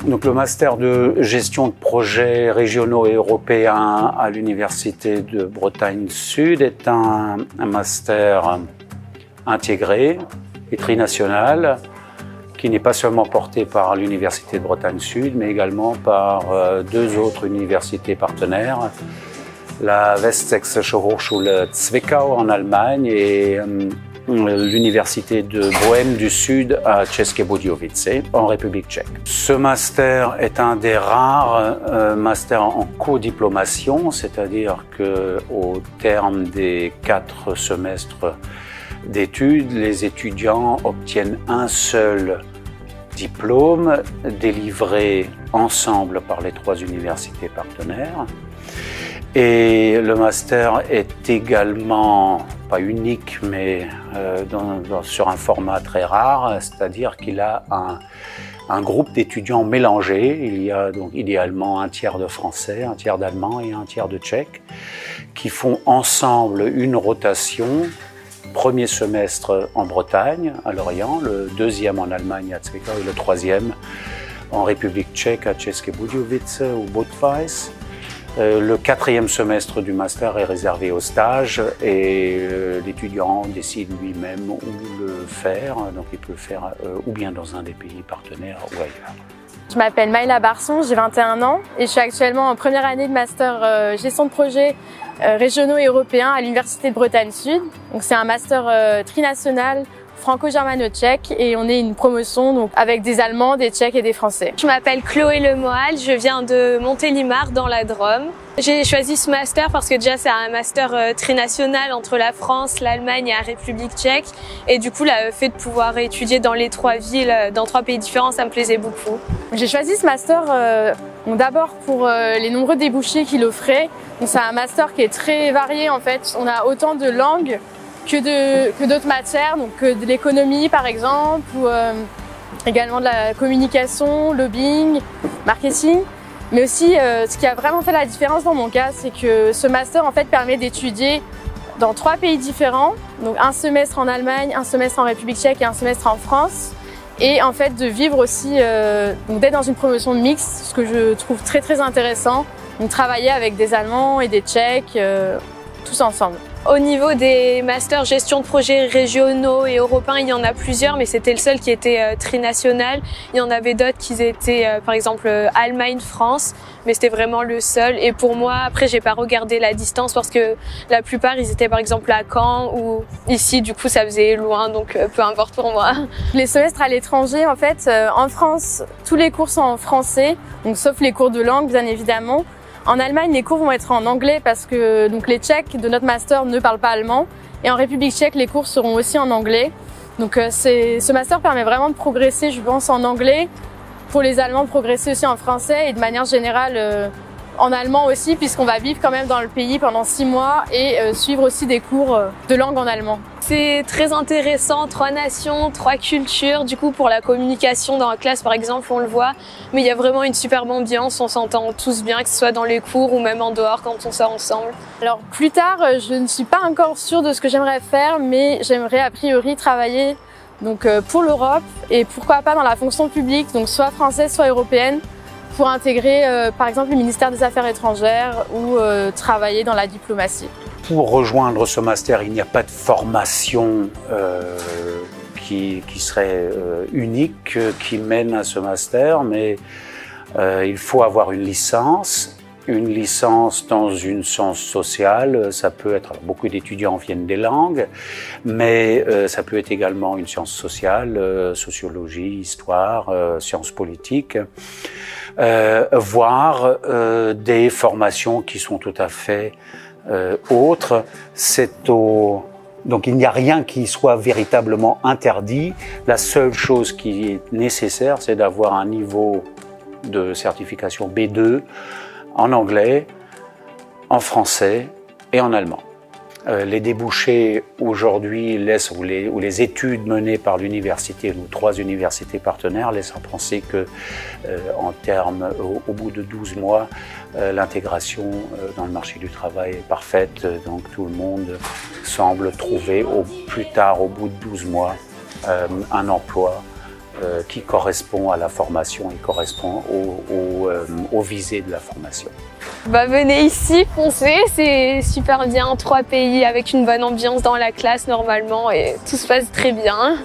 Donc le master de gestion de projets régionaux et européens à l'Université de Bretagne Sud est un master intégré et trinational qui n'est pas seulement porté par l'Université de Bretagne Sud, mais également par deux autres universités partenaires, la Westsächsische Hochschule Zwickau en Allemagne et l'Université de Bohême du Sud à České Budějovice, en République tchèque. Ce master est un des rares masters en codiplomation, c'est-à-dire qu'au terme des 4 semestres d'études, les étudiants obtiennent un seul diplôme délivré ensemble par les 3 universités partenaires. Et le master est également, pas unique, mais sur un format très rare, c'est-à-dire qu'il a un groupe d'étudiants mélangés. Il y a donc idéalement un tiers de français, un tiers d'allemand et un tiers de tchèque, qui font ensemble une rotation. Premier semestre en Bretagne, à Lorient, le deuxième en Allemagne à Zwickau et le troisième en République tchèque à České Budějovice ou Budweis. Le 4e semestre du master est réservé au stage et l'étudiant décide lui-même où le faire. Donc il peut le faire ou bien dans un des pays partenaires ou ailleurs. Je m'appelle Maïla Barson, j'ai 21 ans et je suis actuellement en première année de master gestion de projets régionaux et européens à l'Université de Bretagne Sud. Donc c'est un master trinational franco-germano-tchèque et on est une promotion donc avec des Allemands, des Tchèques et des Français. Je m'appelle Chloé Lemoal, je viens de Montélimar dans la Drôme. J'ai choisi ce master parce que déjà c'est un master trinational entre la France, l'Allemagne et la République tchèque et du coup le fait de pouvoir étudier dans les 3 villes, dans 3 pays différents, ça me plaisait beaucoup. J'ai choisi ce master d'abord pour les nombreux débouchés qu'il offrait. C'est un master qui est très varié en fait, on a autant de langues que d'autres matières, donc que de l'économie par exemple, ou également de la communication, lobbying, marketing. Mais aussi, ce qui a vraiment fait la différence dans mon cas, c'est que ce master en fait permet d'étudier dans 3 pays différents, donc un semestre en Allemagne, un semestre en République tchèque et un semestre en France, et en fait de vivre aussi, d'être dans une promotion mixte, ce que je trouve très très intéressant, donc travailler avec des Allemands et des Tchèques, tous ensemble. Au niveau des masters gestion de projets régionaux et européens, il y en a plusieurs, mais c'était le seul qui était trinational. Il y en avait d'autres qui étaient, par exemple, Allemagne, France, mais c'était vraiment le seul. Et pour moi, après, j'ai pas regardé la distance parce que la plupart, ils étaient par exemple à Caen ou ici, du coup, ça faisait loin, donc peu importe pour moi. Les semestres à l'étranger, en fait, en France, tous les cours sont en français, donc sauf les cours de langue, bien évidemment. En Allemagne, les cours vont être en anglais parce que donc, les Tchèques de notre master ne parlent pas allemand. Et en République tchèque, les cours seront aussi en anglais. Donc ce master permet vraiment de progresser, je pense, en anglais. Pour les Allemands, de progresser aussi en français et de manière générale en allemand aussi, puisqu'on va vivre quand même dans le pays pendant 6 mois et suivre aussi des cours de langue en allemand. C'est très intéressant, 3 nations, 3 cultures. Du coup, pour la communication dans la classe, par exemple, on le voit. Mais il y a vraiment une superbe ambiance, on s'entend tous bien, que ce soit dans les cours ou même en dehors quand on sort ensemble. Alors plus tard, je ne suis pas encore sûre de ce que j'aimerais faire, mais j'aimerais a priori travailler donc, pour l'Europe et pourquoi pas dans la fonction publique, donc soit française, soit européenne, pour intégrer par exemple le ministère des Affaires étrangères ou travailler dans la diplomatie. Pour rejoindre ce master, il n'y a pas de formation qui serait unique, qui mène à ce master, mais il faut avoir une licence dans une science sociale. Ça peut être, alors beaucoup d'étudiants viennent des langues, mais ça peut être également une science sociale, sociologie, histoire, sciences politiques, voire des formations qui sont tout à fait autres. Donc il n'y a rien qui soit véritablement interdit. La seule chose qui est nécessaire, c'est d'avoir un niveau de certification B2 en anglais, en français et en allemand. Les débouchés aujourd'hui ou les études menées par l'université, ou 3 universités partenaires, laissent à penser que, en termes, au bout de 12 mois, l'intégration dans le marché du travail est parfaite. Donc tout le monde semble trouver au plus tard, au bout de 12 mois, un emploi qui correspond à la formation et correspond aux visées de la formation. Bah, venez ici, foncez, c'est super bien, 3 pays avec une bonne ambiance dans la classe normalement et tout se passe très bien.